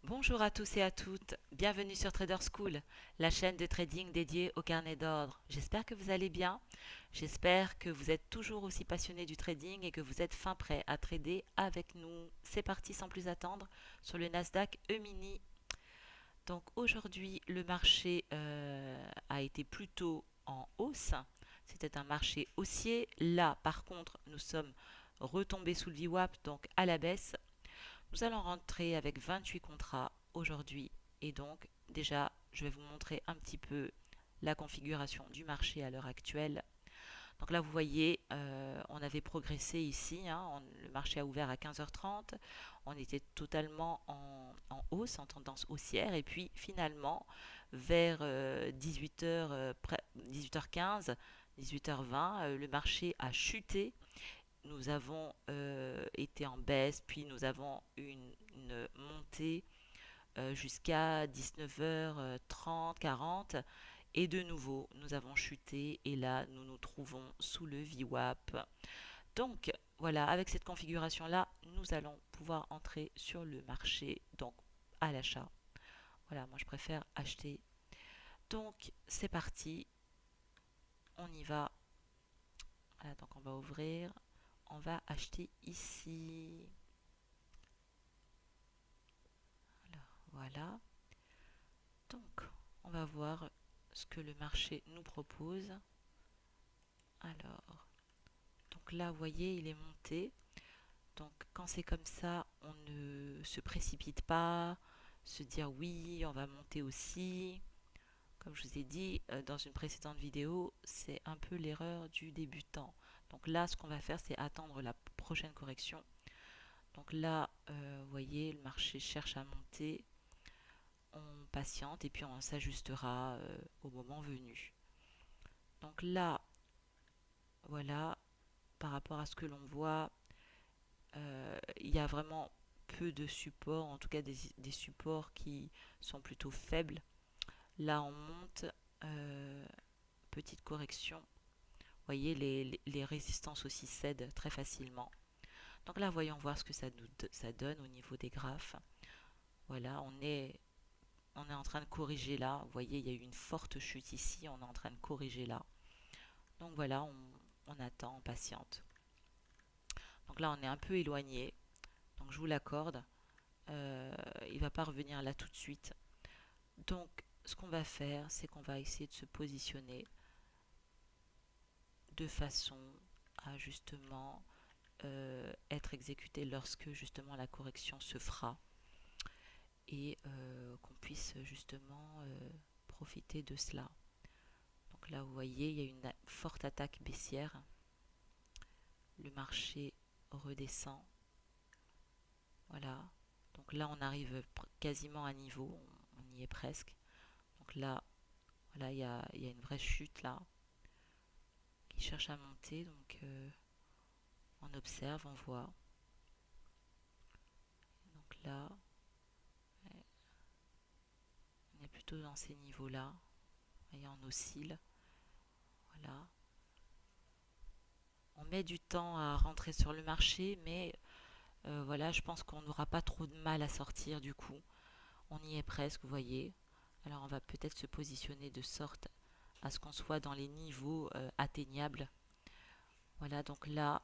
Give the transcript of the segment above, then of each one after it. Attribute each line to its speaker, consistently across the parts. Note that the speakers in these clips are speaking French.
Speaker 1: Bonjour à tous et à toutes, bienvenue sur Trader School, la chaîne de trading dédiée au carnet d'ordre. J'espère que vous allez bien, j'espère que vous êtes toujours aussi passionné du trading et que vous êtes fin prêt à trader avec nous. C'est parti sans plus attendre sur le Nasdaq E-mini. Donc aujourd'hui le marché a été plutôt en hausse, c'était un marché haussier. Là par contre nous sommes retombés sous le VWAP, donc à la baisse. Nous allons rentrer avec 28 contrats aujourd'hui et donc déjà je vais vous montrer un petit peu la configuration du marché à l'heure actuelle. Donc là vous voyez on avait progressé ici, hein, le marché a ouvert à 15h30, on était totalement en hausse, en tendance haussière et puis finalement vers 18h, 18h15, 18h20 le marché a chuté. Nous avons été en baisse, puis nous avons une montée jusqu'à 19h30, 40. Et de nouveau, nous avons chuté et là, nous nous trouvons sous le VWAP. Donc, voilà, avec cette configuration-là, nous allons pouvoir entrer sur le marché, donc à l'achat. Voilà, moi je préfère acheter. Donc, c'est parti, on y va. Voilà, donc on va ouvrir, on va acheter ici. Voilà. Donc, on va voir ce que le marché nous propose. Alors, donc là, vous voyez, il est monté. Donc, quand c'est comme ça, on ne se précipite pas, se dire oui, on va monter aussi. Comme je vous ai dit dans une précédente vidéo, c'est un peu l'erreur du débutant. Donc là, ce qu'on va faire, c'est attendre la prochaine correction. Donc là, vous voyez, le marché cherche à monter. On patiente et puis on s'ajustera au moment venu. Donc là, voilà, par rapport à ce que l'on voit, il y a vraiment peu de supports, en tout cas des supports qui sont plutôt faibles. Là, on monte, euh, petite correction. Vous voyez, les résistances aussi cèdent très facilement. Donc là, voyons voir ce que ça donne au niveau des graphes. Voilà, on est en train de corriger là. Vous voyez, il y a eu une forte chute ici, on est en train de corriger là. Donc voilà, on attend, on patiente. Donc là, on est un peu éloigné. Donc je vous l'accorde. Il ne va pas revenir là tout de suite. Donc ce qu'on va faire, c'est qu'on va essayer de se positionner de façon à justement être exécuté lorsque justement la correction se fera et qu'on puisse justement profiter de cela. Donc là, vous voyez, il y a une forte attaque baissière. Le marché redescend. Voilà. Donc là, on arrive quasiment à niveau. On y est presque. Donc là, voilà, il y a une vraie chute là qui cherche à monter. Donc on observe, on voit. Donc là, on est plutôt dans ces niveaux-là. Vous voyez, on oscille. Voilà. On met du temps à rentrer sur le marché, mais voilà, je pense qu'on n'aura pas trop de mal à sortir du coup. On y est presque, vous voyez. Alors on va peut-être se positionner de sorte à ce qu'on soit dans les niveaux atteignables. Voilà, donc là,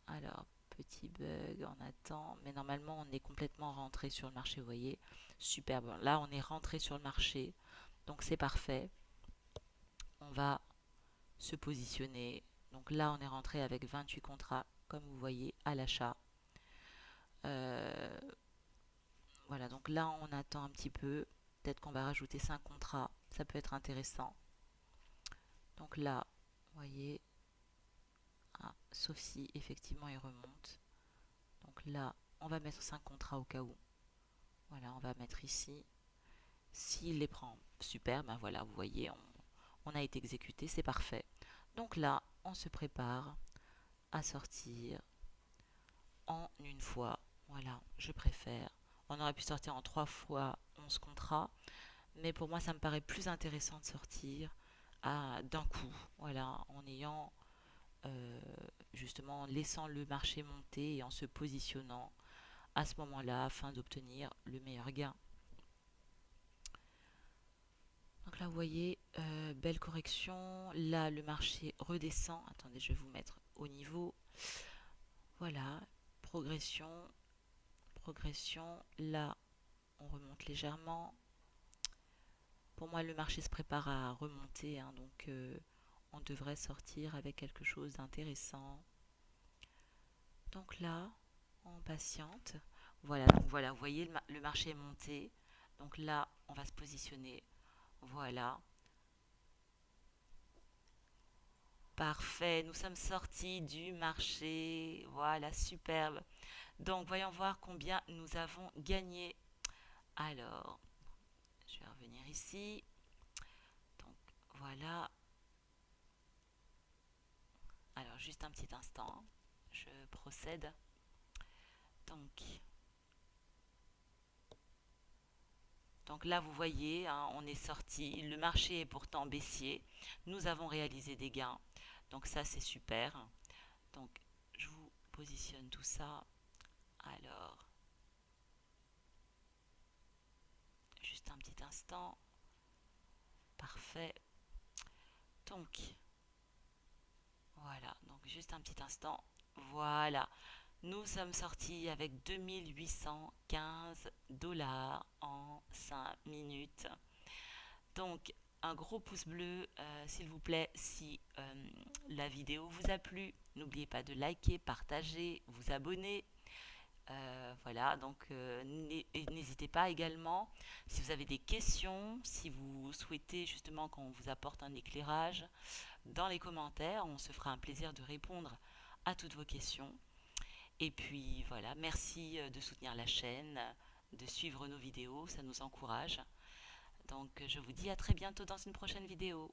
Speaker 1: alors petit bug, on attend, mais normalement on est complètement rentré sur le marché, vous voyez. Super, bon, là on est rentré sur le marché, donc c'est parfait. On va se positionner. Donc là on est rentré avec 28 contrats, comme vous voyez, à l'achat. Euh, voilà, donc là on attend un petit peu. Peut-être qu'on va rajouter 5 contrats, ça peut être intéressant. Donc là, vous voyez, ah, sauf si effectivement il remonte. Donc là, on va mettre 5 contrats au cas où. Voilà, on va mettre ici. S'il les prend, super, ben voilà, vous voyez, on a été exécuté, c'est parfait. Donc là, on se prépare à sortir en une fois. Voilà, je préfère. On aurait pu sortir en 3 fois 11 contrats, mais pour moi, ça me paraît plus intéressant de sortir d'un coup, voilà, en ayant justement en laissant le marché monter et en se positionnant à ce moment-là afin d'obtenir le meilleur gain. Donc là, vous voyez, belle correction. Là, le marché redescend. Attendez, je vais vous mettre au niveau. Voilà, progression, progression. Là, on remonte légèrement. Pour moi, le marché se prépare à remonter, hein, donc on devrait sortir avec quelque chose d'intéressant. Donc là, on patiente. Voilà, donc voilà, vous voyez, le marché est monté. Donc là, on va se positionner. Voilà. Parfait, nous sommes sortis du marché. Voilà, superbe. Donc, voyons voir combien nous avons gagné. Alors, je vais revenir ici. Donc, voilà. Alors, juste un petit instant. Je procède. Donc, donc là, vous voyez, hein, on est sorti. Le marché est pourtant baissier. Nous avons réalisé des gains. Donc, ça, c'est super. Donc, je vous positionne tout ça. Alors, juste un petit instant. Parfait. Donc, voilà. Donc, juste un petit instant. Voilà. Nous sommes sortis avec 2815 dollars en 5 minutes. Donc, un gros pouce bleu, s'il vous plaît, si la vidéo vous a plu. N'oubliez pas de liker, partager, vous abonner. Voilà, donc n'hésitez pas également, si vous avez des questions, si vous souhaitez justement qu'on vous apporte un éclairage, dans les commentaires, on se fera un plaisir de répondre à toutes vos questions. Et puis voilà, merci de soutenir la chaîne, de suivre nos vidéos, ça nous encourage. Donc je vous dis à très bientôt dans une prochaine vidéo.